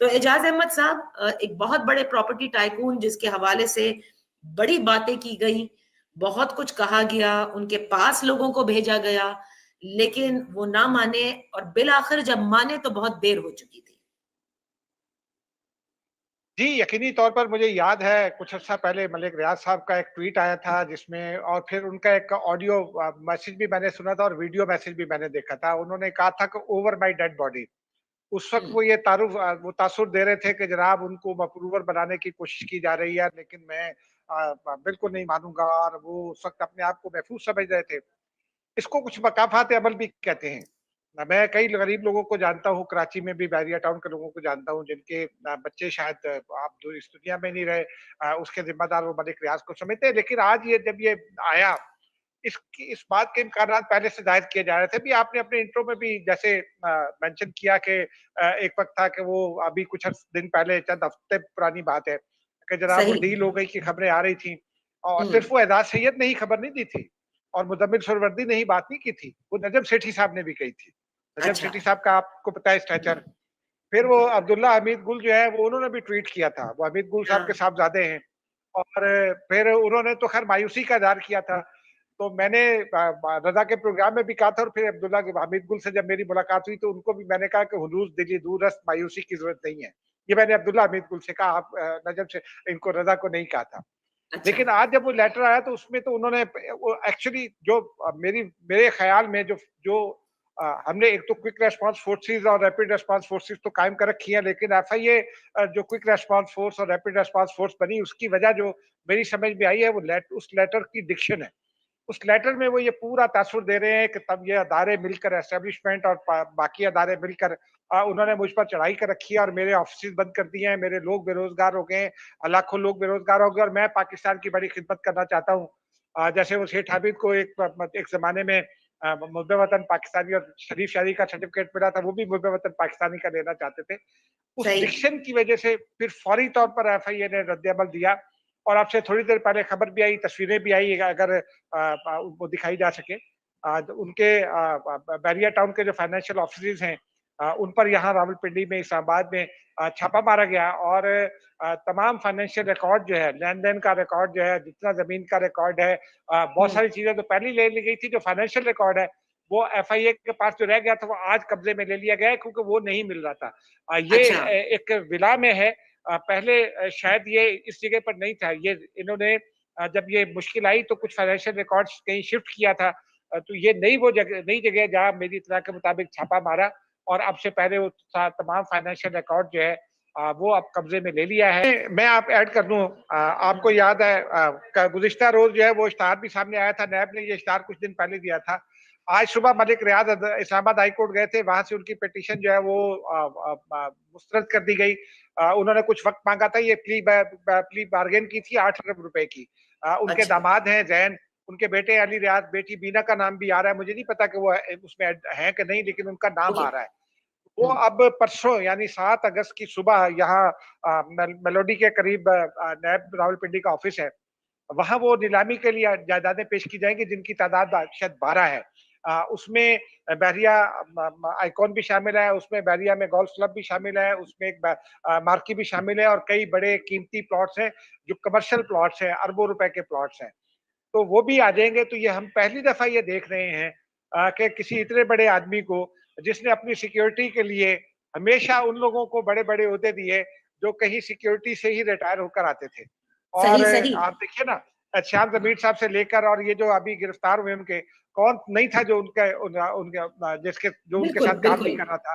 तो एजाज अहमद साहब एक बहुत बड़े प्रॉपर्टी टाइकून जिसके हवाले से बड़ी बातें की गई, बहुत कुछ कहा गया, उनके पास लोगों को भेजा गया, लेकिन वो ना माने और बिल आखिर जब माने तो बहुत देर हो चुकी थी। जी, यकीनी तौर पर मुझे याद है कुछ अर्सा पहले मलिक रियाज साहब का एक ट्वीट आया था जिसमें, और फिर उनका एक ऑडियो मैसेज भी मैंने सुना था और वीडियो मैसेज भी मैंने देखा था। उन्होंने कहा था कि ओवर माय डेड बॉडी। उस वक़्त वो ये वो तासुर दे रहे थे कि जनाब उनको मकरूर बनाने की कोशिश की जा रही है, लेकिन मैं बिल्कुल नहीं मानूँगा, और वो उस वक़्त अपने आप को महफूज़ समझ रहे थे। इसको कुछ मकाफ़ात अमल भी कहते हैं। मैं कई गरीब लोगों को जानता हूँ, कराची में भी बैरिया टाउन के लोगों को जानता हूँ, जिनके बच्चे शायद आप जो इस दुनिया में नहीं रहे, उसके ज़िम्मेदार वो मलिक रियाज़ को समझते हैं। लेकिन आज ये जब ये आया, इस बात के इम्कानात पहले से ज़ाहिर किए जा रहे थे। भी आपने अपने इंट्रो में भी जैसे मेंशन किया कि एक वक़्त था कि वो अभी कुछ दिन पहले, चंद हफ्ते पुरानी बात है, कि जनाब वो सही। डील हो गई की खबरें आ रही थी, और सिर्फ़ वो एजाज़ सैयद ने ही खबर नहीं दी थी और मुज़म्मिल सुहरावर्दी ने ही बात नहीं की थी, वो नजम सेठी साहब ने भी कही थी। नजम अच्छा। सेठी साहब का आपको पता है स्टेचर। फिर वो अब्दुल्ला हमीद गुल जो है, वो उन्होंने भी ट्वीट किया था। वो हमीद गुल साहब के हाँ। साहबजादे हैं, और फिर उन्होंने तो खैर मायूसी का इज़हार किया था। तो मैंने रज़ा के प्रोग्राम में भी कहा था, और फिर अब्दुल्ला के हमीद गुल से जब मेरी मुलाकात हुई तो उनको भी मैंने कहा कि हुलूस दिली दूरस्त, मायूसी की ज़रूरत नहीं है। ये मैंने अब्दुल्ला हमीद गुल से कहा, आप नजम से इनको रज़ा को नहीं कहा था। अच्छा। लेकिन आज जब वो लेटर आया तो उसमें तो उन्होंने वो एक्चुअली जो मेरे ख्याल में जो जो हमने एक तो क्विक रेस्पॉन्स फोर्सेस और रैपिड रेस्पॉन्स फोर्सेस तो कायम कर रखी है, लेकिन एफआईए जो क्विक रेस्पॉन्स फोर्स और रैपिड रेस्पॉन्स फोर्स बनी, उसकी वजह जो मेरी समझ में आई है वो उस लेटर की डिक्शन है। उस लेटर में वो ये पूरा तासुर दे रहे हैं कि तब ये अदारे मिलकर, एस्टेब्लिशमेंट और बाकी अदारे मिलकर उन्होंने मुझ पर चढ़ाई कर रखी है और मेरे ऑफिस बंद कर दिए हैं, मेरे लोग बेरोजगार हो गए, लाखों लोग बेरोजगार हो गए, और मैं पाकिस्तान की बड़ी खिदमत करना चाहता हूँ। जैसे वो शेख हामिद को एक जमाने में मुद्दे वतन पाकिस्तानी और शरीफ शादी का सर्टिफिकेट मिला था, वो भी मुद्दे वतन पाकिस्तानी का लेना चाहते थे। उस सही। डिक्शन की वजह से फिर फौरी तौर पर एफआईए ने रद्द-ए-अमल दिया, और आपसे थोड़ी देर पहले खबर भी आई, तस्वीरें भी आई, अगर वो दिखाई जा सके। तो उनके बैरिया टाउन के जो फाइनेंशियल ऑफिसेज हैं, उन पर यहाँ रावलपिंडी में, इस्लामाबाद में छापा मारा गया, और तमाम फाइनेंशियल रिकॉर्ड जो है, लेन-देन का रिकॉर्ड जो है, जितना ज़मीन का रिकॉर्ड है, बहुत सारी चीज़ें तो पहले ही ले ली गई थी। जो फाइनेंशियल रिकॉर्ड है, वो एफआईए के पास जो रह गया था, वो आज कब्जे में ले लिया गया है, क्योंकि वो नहीं मिल रहा था। ये अच्छा। एक विला में है। पहले शायद ये इस जगह पर नहीं था। ये इन्होंने जब ये मुश्किल आई तो कुछ फाइनेंशियल रिकॉर्ड्स कहीं शिफ्ट किया था। तो ये नई जगह जहाँ मेरी इत्तला के मुताबिक छापा मारा, और अब से पहले वो तमाम फाइनेंशियल रिकॉर्ड जो है वो अब कब्जे में ले लिया है। मैं आप ऐड कर दूं, आपको याद है गुज़िश्ता रोज जो है वो इश्तिहार भी सामने आया था, नैब ने ये इश्तिहार कुछ दिन पहले दिया था। आज सुबह मलिक रियाज इस्लामाबाद हाई कोर्ट गए थे, वहां से उनकी पिटीशन जो है वो मुस्तरद कर दी गई। उन्होंने कुछ वक्त मांगा था, ये प्ली बार्गेन की थी 8 अरब रुपए की। उनके अच्छा। दामाद हैं जैन, उनके बेटे अली रियाज, बेटी बीना का नाम भी आ रहा है, मुझे नहीं पता कि वो उसमें है कि नहीं, लेकिन उनका नाम ओके। आ रहा है। वो अब परसों यानी 7 अगस्त की सुबह यहाँ मेलोडी के करीब नैब रावलपिंडी का ऑफिस है, वहां वो नीलामी के लिए जायदादें पेश की जाएंगी, जिनकी तादाद शायद 12 है। उसमें बैरिया आइकॉन भी शामिल है, उसमें बैरिया में गोल्फ क्लब भी शामिल है, उसमें एक मार्की भी शामिल है, और कई बड़े कीमती प्लॉट्स हैं जो कमर्शियल प्लॉट्स हैं, अरबों रुपए के प्लॉट्स हैं। तो वो भी आ जाएंगे। तो ये हम पहली दफा ये देख रहे हैं कि किसी इतने बड़े आदमी को, जिसने अपनी सिक्योरिटी के लिए हमेशा उन लोगों को बड़े बड़े ओहदे दिए जो कहीं सिक्योरिटी से ही रिटायर होकर आते थे। और सही। सही। आप देखिए ना, श्याम जमीर साहब से लेकर, और ये जो अभी गिरफ्तार हुए उनके, कौन नहीं था जो उनके जिसके जो उनके बिल्कुल साथ काम नहीं बिल्कुल। कर रहा था।